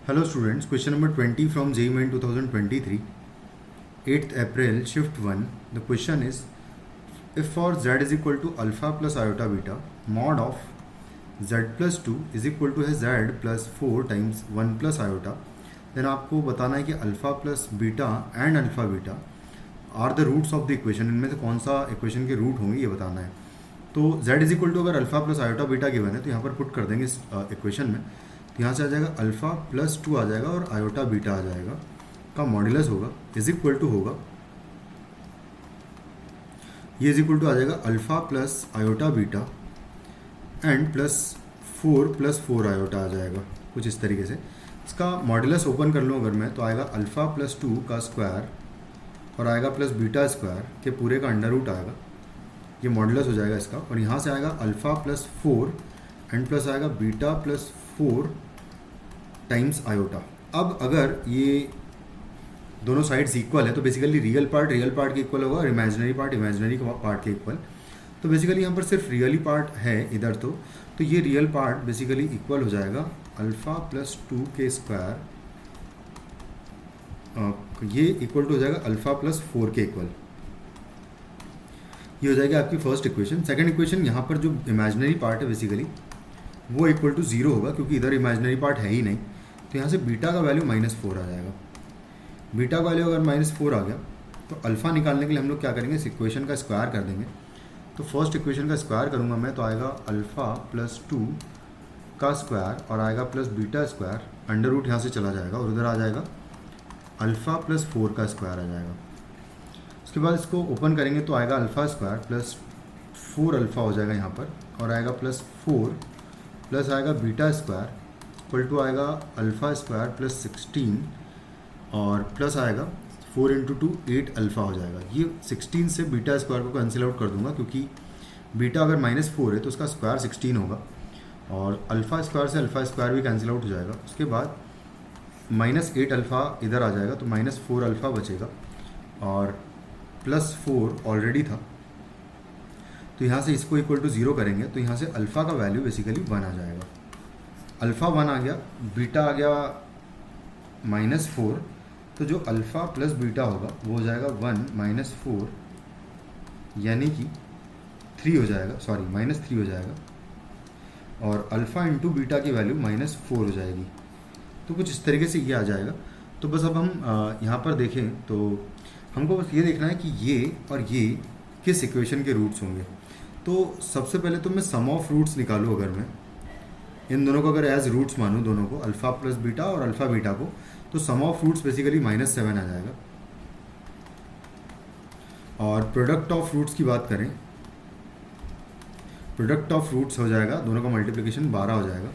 Hello students, question number 20 from JEE Main 2023, 8th April, shift 1. The question is, if for z is equal to alpha plus iota beta, mod of z plus 2 is equal to है z plus 4 times 1 plus iota, then आपको बताना है कि alpha plus beta and alpha beta are the roots of the equation. इनमें से कौन सा equation के रूट होंगे ये बताना है. तो z इज इक्वल टू अगर alpha plus iota beta given है तो यहाँ पर पुट कर देंगे इस इक्वेशन में. तो यहाँ से आ जाएगा अल्फा प्लस 2 आ जाएगा और आयोटा बीटा आ जाएगा का मॉड्यूलस होगा इज इक्वल टू होगा ये इज इक्वल टू आ जाएगा alpha plus iota beta and plus 4 iota आ जाएगा कुछ इस तरीके से. इसका मॉड्यूलस ओपन कर लूँ अगर मैं तो आएगा अल्फा प्लस 2 का स्क्वायर और आएगा प्लस बीटा स्क्वायर के पूरे का अंडर रूट आएगा. ये मॉड्यूलस हो जाएगा इसका. और यहाँ से आएगा अल्फा प्लस 4 एंड प्लस आएगा बीटा प्लस 4 टाइम्स आयोटा. अब अगर ये दोनों साइड्स इक्वल है तो बेसिकली रियल पार्ट के इक्वल होगा और इमेजिनरी पार्ट के इक्वल. तो बेसिकली यहाँ पर सिर्फ रियली पार्ट है इधर. तो ये रियल पार्ट बेसिकली इक्वल हो जाएगा अल्फा प्लस 2 के स्क्वायर. ये इक्वल टू हो जाएगा अल्फा प्लस 4 के इक्वल. ये हो जाएगा आपकी फर्स्ट इक्वेशन. सेकंड इक्वेशन यहाँ पर जो इमेजिनरी पार्ट है बेसिकली वो इक्वल टू 0 होगा क्योंकि इधर इमेजिनरी पार्ट है ही नहीं. तो यहाँ से बीटा का वैल्यू -4 आ जाएगा. बीटा का वैल्यू अगर -4 आ गया तो अल्फ़ा निकालने के लिए हम लोग क्या करेंगे, इस इक्वेशन का स्क्वायर कर देंगे. तो फर्स्ट इक्वेशन का स्क्वायर करूँगा मैं तो आएगा अल्फ़ा प्लस 2 का स्क्वायर और आएगा plus beta square. Under root यहाँ से चला जाएगा और उधर आ जाएगा अल्फ़ा प्लस 4 का स्क्वायर आ जाएगा. उसके बाद इसको ओपन करेंगे तो आएगा अल्फ़ा स्क्वायर प्लस 4 अल्फ़ा हो जाएगा यहाँ पर और आएगा प्लस 4 प्लस आएगा बीटा स्क्वायर इक्वल टू आएगा अल्फ़ा स्क्वायर प्लस 16 और प्लस आएगा 4 इंटू 2 8 अल्फ़ा हो जाएगा. ये 16 से बीटा स्क्वायर को कैंसिल आउट कर दूंगा क्योंकि बीटा अगर -4 है तो उसका स्क्वायर 16 होगा और अल्फ़ा स्क्वायर से अल्फ़ा स्क्वायर भी कैंसिल आउट हो जाएगा. उसके बाद -8 अल्फ़ा इधर आ जाएगा तो -4 अल्फ़ा बचेगा और प्लस 4 ऑलरेडी था. तो यहाँ से इसको इक्वल टू 0 करेंगे तो यहाँ से अल्फ़ा का वैल्यू बेसिकली 1 आ जाएगा. अल्फ़ा 1 आ गया, बीटा आ गया -4. तो जो अल्फ़ा प्लस बीटा होगा वो हो जाएगा 1 -4 यानी कि 3 हो जाएगा, सॉरी -3 हो जाएगा और अल्फ़ा इंटू बीटा की वैल्यू -4 हो जाएगी. तो कुछ इस तरीके से ये आ जाएगा. तो बस अब हम यहाँ पर देखें तो हमको बस ये देखना है कि ये और ये किस इक्वेशन के रूट्स होंगे. तो सबसे पहले तो मैं सम ऑफ रूट्स निकालूँ. अगर मैं इन दोनों को अगर एज रूट्स मानूँ, दोनों को अल्फ़ा प्लस बीटा और अल्फ़ा बीटा को, तो सम ऑफ रूट्स बेसिकली -7 आ जाएगा. और प्रोडक्ट ऑफ रूट्स की बात करें, प्रोडक्ट ऑफ रूट्स हो जाएगा, दोनों का मल्टीप्लिकेशन 12 हो जाएगा.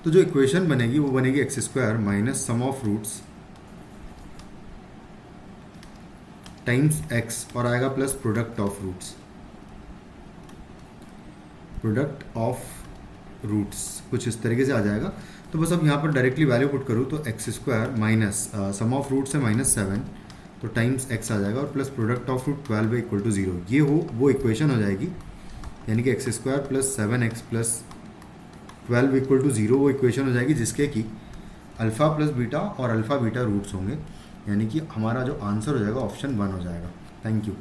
तो जो इक्वेशन बनेगी वो बनेगी x square minus sum of roots times x और आएगा plus product of roots. Product of roots कुछ इस तरीके से आ जाएगा. तो बस अब यहाँ पर डायरेक्टली वैल्यू पुट करूँ तो x square minus sum of roots है -7 तो टाइम्स एक्स आ जाएगा और plus product of root 12 equal to 0. ये वो इक्वेशन हो जाएगी यानी कि x square plus 7x plus 12 equal to 0 वो इक्वेशन हो जाएगी जिसके कि अल्फ़ा प्लस बीटा और अल्फ़ा बीटा रूट्स होंगे. यानी कि हमारा जो आंसर हो जाएगा ऑप्शन 1 हो जाएगा. Thank you.